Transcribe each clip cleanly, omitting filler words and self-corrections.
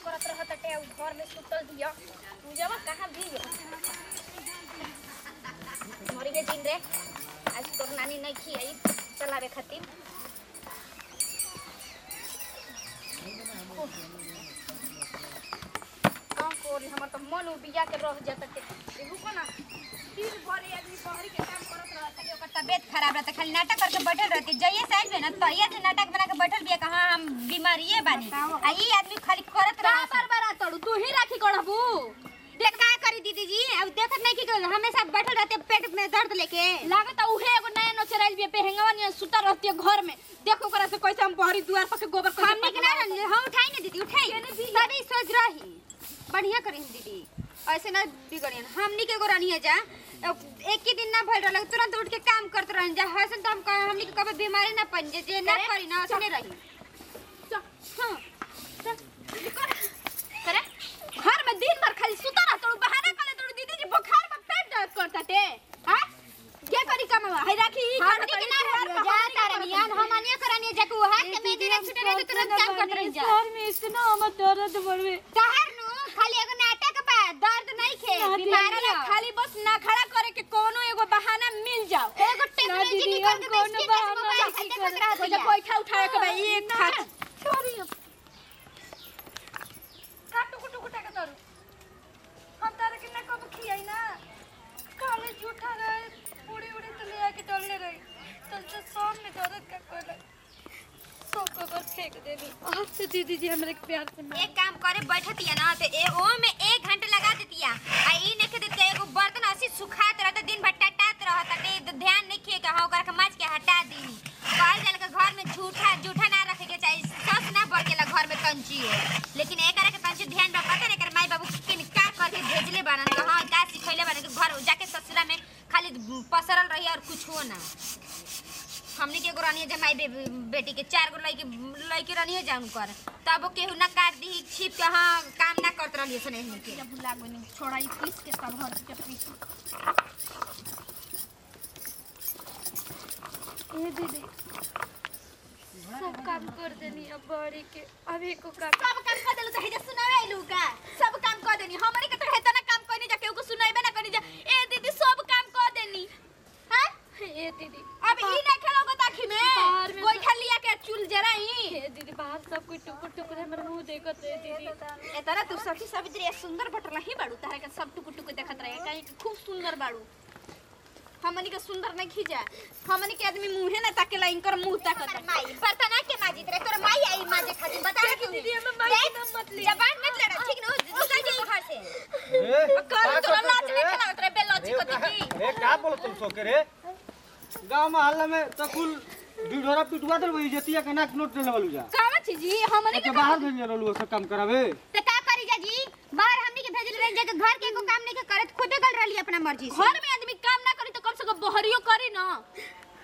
करत रहत टे घर में सुतल दिया पूजावा कहां भी मरी के दिन रे आज तोर नानी नहीं खियाई चलावे खातिर काम कोरी हमर त मन उबिया के रह जात टे एहू कोना दिन भर आदमी शहरी के काम करत रहत टे ओकर तबीयत खराब रहत खाली नाटक करके बैठल रहती जइए साइड में ना तइया से नाटक बना के बैठल बिया कहां हम बीमारीए बानी आ ई आदमी खाली करत रह बार तड़ू तू ही राखी कढ़बू ले का करी दीदी जी अब देखत नहीं कि हमेशा बैठल रहते पेट में दर्द लेके लागत उहे एगो नया नोचराइल बिया पेहंगवा ने सुता रहती है घर में देखो करा से कैसे हम बहरी द्वार पर से गोबर हमने के ना हम उठाई ना दीदी उठाई तभी सोच रही बढ़िया करी दीदी ऐसे ना बिगड़ियन हमनी के गोरानी है जा एक ही दिन ना भइल रहल तुरंत उठ के काम करत रहन जा हसन त हम हमनी के कबे बीमारी ना पन जे ना करी ना ऐसे रही हां करे घर में दिन भर खाली सुता रह तो बहाना करे तो दीदी जी बुखार में पेट दर्द करता टे हां क्या करी कमवा है राखी हमनी के ना हर जा तारनियान हमनिया करानी जाके हाथ के मेदी रे छुटे रहे तुरंत काम करत रह जा सर में इतना हम दर्द बढ़वे कहर नु खाली एगो नाटक बा दर्द नहीं खे बीमारी खाली बस ना खड़ा करे के कोनो एगो बहाना मिल जाओ एगो टेक्नोलॉजी निकल के कोनो बहाना देखत बैठा उठा के भाई एक खाट सॉरी काटू कुटू कुटा के तरू हम तारे के ना कब खियाई ना काले झूठा रहे पूरी उड़ी तो ले आके डलने रही तो शाम में दर्द का कोला सब कबर फेंक देबी आज से दीदी जी हमरे के प्यार से एक काम करे बैठतिया ना ते ए ओ में 1 घंटा लगा देतिया आ ई नेके देते एगो बर्तन ऐसी सुखात रहत दिन भर टटात रहत ते ध्यान नहीं खे के ओकर के माज के हटा दी कहल जल के घर में झूठा ना रखे के चाहिए सस ना बकेला घर में कंची हो लेकिन एकरा के कंची ध्यान रख पता नहीं कर माई बाबू के का करके भेजले बानन के हां का सिखैले बानन के घर जाके ससुरा में खाली पसरल रही और कुछ हो ना हमनी के गोरानी जमाई बेटी के 4 गो लइके रहनी है जान कर तब केहू ना काट दी छिप के हां काम ना करत रहली सने हमनी के भुला गनी छोड़ा ई पीस के सब हर के पीस ए दीदी सब काम कर देनी अब बड़ी के अभी को काम सब काम कर देलु त हेजा सुनावे आइलु का सब काम कर देनी हमरे के त हेता ना काम कोनी जा केहू को सुनाइबे ना करी जा ए दीदी सब काम कर देनी हां ए दीदी अब ई ना खेलोगे ताखी में कोई खलिया के चूल जराई ए दीदी बाहर सब कोई टुकुर टुकुर हमर मुंह देखत रे दीदी एतना तू सखी सावित्री सुंदर बटला ही बाड़ू तारे के सब टुकुर टुकुर देखत रहे काई खूब सुंदर बाड़ू हमनी के सुंदर नहीं खिजा हमनी के आदमी मुंहे ना ताकेला इनकर मुंह ताकत माई बर्तन के माजी रे तोर माई आई माजे खातिर बता के दीदी हम माई नाम मत ले जबान मत लड़ा ठीक न निकल जाई घर से ए कल तोरा लाज नहीं खेलावत रे बेलौची को दीदी ए का बोल तुम सोके रे गांव मोहल्ला में तो कुल ढिढोरा पिटवा दे वही जतिया के नाक नोट ले वालू जा कावा छी जी हमनी के बाहर भेज रहलू सब काम करावे त का करी जा जी बाहर हमनी के भेजल रह जा के घर के को काम नहीं के करत खुदे गल रहली अपना मर्जी से घर में आदमी काम ना करी तो कम से कम बहरियो करी ना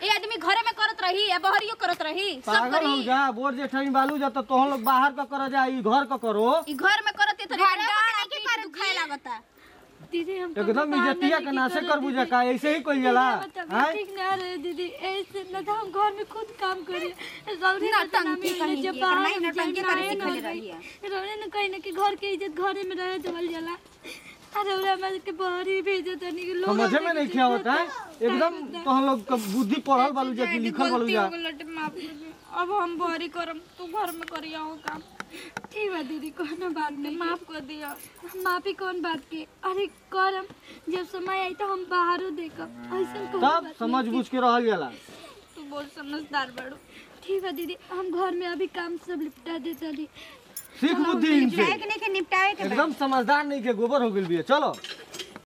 ए आदमी घरे में करत रही या बहरियो करत रही सब करी हो जा बोर जे ठई बालू जा तो तोहन लोग बाहर का कर जा ई घर का करो ई घर में करत त डाड़ा के कर दुखाए लागता दीदी हम एकदम इज्जतिया के नाशे कर बुझा का ऐसे ही कोई जाला हां ठीक ना रे दीदी ऐसे न तो हम घर में खुद काम करी रौने ना टंकी कहीं जब बाहर न टंकी करे सिखले रही है रौने न कहीं न कि घर के इज्जत घरे में रहे देवल जाला अरे ओरा में के बहरी भेजो तनी के लोग समझ में नहीं क्या होता है एकदम तोहन लोग के बुद्धि पढ़ल बालू जा कि लिखल बालू जा अब हम बहरी करम तू घर में करिया हो काम ठीक बा दीदी कोनो बात नहीं माफ कर दिया माफी कौन बात के अरे करम जब समय आई तो हम बाहरों देखब ऐसा को तब समझ बुझ के रहल जाला तू बहुत समझदार बड़ो ठीक बा दीदी हम घर में अभी काम सब निपटा देता दी सीख बुद्धि इनसे निपटाए के निपटाए के एकदम समझदार नहीं के गोबर हो गेल बिया चलो